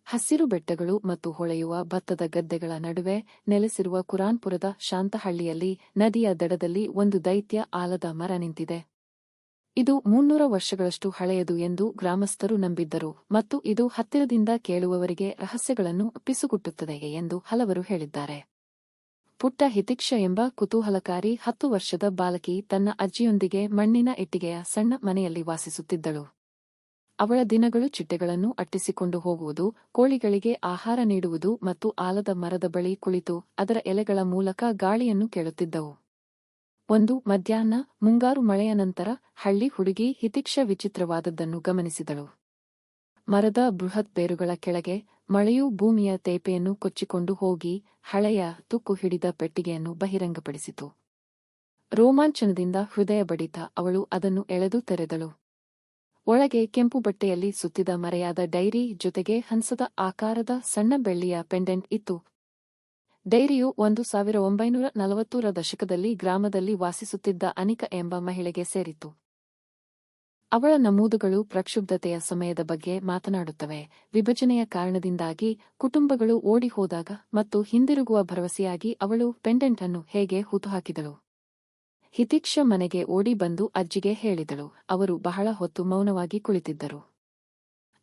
ಹಸಿರು ಬೆಟ್ಟಗಳು ಮತ್ತು ಹೊಳೆಯುವ ಭತ್ತದ ಗದ್ದೆಗಳ ನಡುವೆ ನೆಲೆಸಿರುವ ಕುರಾನ್ಪುರದ ಶಾಂತಹಳ್ಳಿಯಲ್ಲಿ ನದಿಯ ದಡದಲ್ಲಿ ಒಂದು ದೈತ್ಯ ಆಲದ ಮರ ನಿಂತಿದೆ. ಇದು 300 ವರ್ಷಗಳಷ್ಟು ಹಳೆಯದು ಎಂದು ಗ್ರಾಮಸ್ಥರು ನಂಬಿದ್ದರು ಮತ್ತು ಇದು ಹತ್ತಿರದಿಂದ ಕೇಳುವವರಿಗೆ ರಹಸ್ಯಗಳನ್ನು ಪಿಸುಗುಟ್ಟುತ್ತದೆ ಎಂದು ಹಲವರು ಹೇಳಿದ್ದಾರೆ. ಪುಟ್ಟ ಹಿತಿಕ್ಷ ಎಂಬ ಕುತೂಹಲಕಾರಿ 10 ವರ್ಷದ ಬಾಲಕಿ ತನ್ನ ಅಜ್ಜಿಯೊಂದಿಗೆ ಮಣ್ಣಿನ ಇಟ್ಟಿಗೆಯ ಸಣ್ಣ ಮನೆಯಲ್ಲಿ ವಾಸಿಸುತ್ತಿದ್ದಳು. ಅವಳ ದಿನಗಳು ಚಿಟ್ಟೆಗಳನ್ನು ಅಟ್ಟಿಸಿಕೊಂಡು ಹೋಗುವುದು, ಕೋಳಿಗಳಿಗೆ ಆಹಾರ ನೀಡುವುದು ಮತ್ತು ಆಲದ ಮರದ ಬಳಿ ಕುಳಿತು ಅದರ ಎಲೆಗಳ ಮೂಲಕ ಗಾಳಿಯನ್ನು ಕೇಳುತ್ತಿದ್ದವು. ಒಂದು ಮಧ್ಯಾಹ್ನ ಮುಂಗಾರು ಮಳೆಯ ನಂತರ ಹಳ್ಳಿ ಹುಡುಗಿ ಹಿತಿಕ್ಷ ವಿಚಿತ್ರವಾದದ್ದನ್ನು ಗಮನಿಸಿದಳು. ಮರದ ಬೃಹತ್ ಬೇರುಗಳ ಕೆಳಗೆ ಮಳೆಯು ಭೂಮಿಯ ತೇಪೆಯನ್ನು ಕೊಚ್ಚಿಕೊಂಡು ಹೋಗಿ ಹಳೆಯ ತುಕ್ಕು ಹಿಡಿದ ಪೆಟ್ಟಿಗೆಯನ್ನು ಬಹಿರಂಗಪಡಿಸಿತು. ರೋಮಾಂಚನದಿಂದ ಹೃದಯ ಬಡಿತ ಅವಳು ಅದನ್ನು ಎಳೆದು ತೆರೆದಳು. ಒಳಗೆ ಕೆಂಪು ಬಟ್ಟೆಯಲ್ಲಿ ಸುತ್ತಿದ ಮರೆಯಾದ ಡೈರಿ ಜೊತೆಗೆ ಹಂಸದ ಆಕಾರದ ಸಣ್ಣ ಬೆಳ್ಳಿಯ ಪೆಂಡೆಂಟ್ ಇತ್ತು. ಡೈರಿಯು 1940ರ ದಶಕದಲ್ಲಿ ಗ್ರಾಮದಲ್ಲಿ ವಾಸಿಸುತ್ತಿದ್ದ ಅನಿಕಾ ಎಂಬ ಮಹಿಳೆಗೆ ಸೇರಿತ್ತು. ಅವಳ ನಮೂದುಗಳು ಪ್ರಕ್ಷುಬ್ಧತೆಯ ಸಮಯದ ಬಗ್ಗೆ ಮಾತನಾಡುತ್ತವೆ, ವಿಭಜನೆಯ ಕಾರಣದಿಂದಾಗಿ ಕುಟುಂಬಗಳು ಓಡಿಹೋದಾಗ ಮತ್ತು ಹಿಂದಿರುಗುವ ಭರವಸೆಯಾಗಿ ಅವಳು ಪೆಂಡೆಂಟ್ ಅನ್ನು ಹೇಗೆ ಹೂತುಹಾಕಿದಳು. ಹಿತಿಕ್ಷ ಮನೆಗೆ ಓಡಿ ಬಂದು ಅಜ್ಜಿಗೆ ಹೇಳಿದಳು. ಅವರು ಬಹಳ ಹೊತ್ತು ಮೌನವಾಗಿ ಕುಳಿತಿದ್ದರು.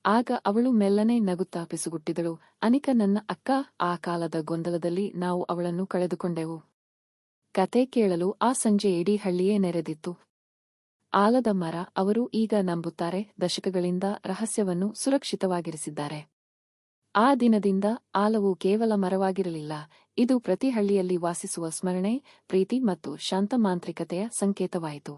ಆಗ ಅವಳು ಮೆಲ್ಲನೆ ನಗುತ್ತಾ ಪಿಸುಗುಟ್ಟಿದಳು. ಅನಿಕಾ ನನ್ನ ಅಕ್ಕ, ಆ ಕಾಲದ ಗೊಂದಲದಲ್ಲಿ ನಾವು ಅವಳನ್ನು ಕಳೆದುಕೊಂಡೆವು. ಕತೆ ಕೇಳಲು ಆ ಸಂಜೆ ಇಡೀ ಹಳ್ಳಿಯೇ ನೆರೆದಿತ್ತು. ಆಲದ ಮರ, ಅವರು ಈಗ ನಂಬುತ್ತಾರೆ, ದಶಕಗಳಿಂದ ರಹಸ್ಯವನ್ನು ಸುರಕ್ಷಿತವಾಗಿರಿಸಿದ್ದಾರೆ. ಆ ದಿನದಿಂದ ಆಲವು ಕೇವಲ ಮರವಾಗಿರಲಿಲ್ಲ, ಇದು ಪ್ರತಿ ಹಳ್ಳಿಯಲ್ಲಿ ವಾಸಿಸುವ ಸ್ಮರಣೆ, ಪ್ರೀತಿ ಮತ್ತು ಶಾಂತ ಮಾಂತ್ರಿಕತೆಯ ಸಂಕೇತವಾಯಿತು.